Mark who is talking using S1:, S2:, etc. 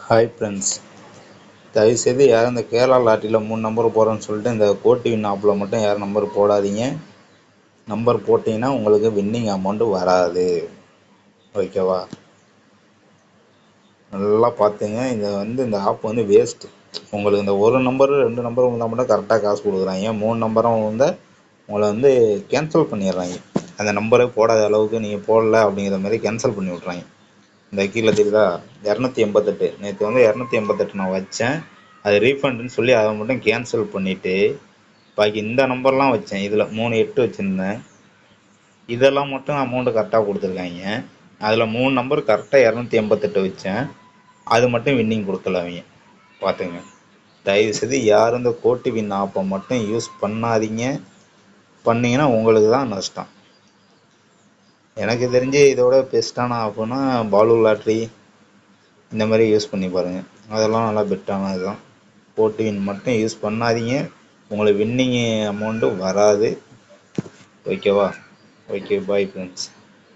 S1: Hi friends, தயவுசெய்து யாரும் இந்த கேரளா லாட்டரியில் 3 நம்பர் போடுறேன்னு சொல்லிட்டு இந்த கோடிவின் ஆப்பில் மட்டும் யாரும் நம்பர் போடாதீங்க. நம்பர் போட்டிங்கன்னா உங்களுக்கு வின்னிங் அமௌண்ட்டு வராது. ஓகேவா? நல்லா பார்த்துங்க. இந்த ஆப் வேஸ்ட்டு. உங்களுக்கு இந்த ஒரு நம்பர் 2 நம்பர் வந்தால் மட்டும் கரெக்டாக காசு கொடுக்குறாங்க. 3 நம்பரும் உங்களை கேன்சல் பண்ணிடுறாங்க. அந்த நம்பரை போடாத அளவுக்கு நீங்கள் போடல அப்படிங்கிற மாதிரி கேன்சல் பண்ணி விட்றாங்க. இந்த கீழே தெரியுதா 288, நேற்று 288 நான் வச்சேன். அது ரீஃபண்டுன்னு சொல்லி அதை மட்டும் கேன்சல் பண்ணிவிட்டு பாக்கி இந்த நம்பர்லாம் வச்சேன். இதில் 38 வச்சுருந்தேன். இதெல்லாம் மட்டும் அமௌண்ட்டு கரெக்டாக கொடுத்துருக்காங்க. அதில் 3 நம்பர் கரெக்டாக 288 வச்சேன். அது மட்டும் வின்னிங் கொடுக்கல அவங்க. பார்த்துங்க. தயவுசெய்து யாரும் இந்த கோடிவின் ஆப்பை மட்டும் யூஸ் பண்ணாதீங்க. பண்ணிங்கன்னா உங்களுக்கு தான் நஷ்டம். எனக்கு தெரிஞ்சு இதோட பெஸ்ட்டான ஆப்புனா பாலு லாட்ரி இந்த மாதிரி யூஸ் பண்ணி பாருங்கள். அதெல்லாம் நல்லா பெட்டானது தான். கோடிவின் மட்டும் யூஸ் பண்ணாதீங்க. உங்களுக்கு வின்னிங் அமௌண்ட்டு வராது. ஓகேவா? Okay, bye friends.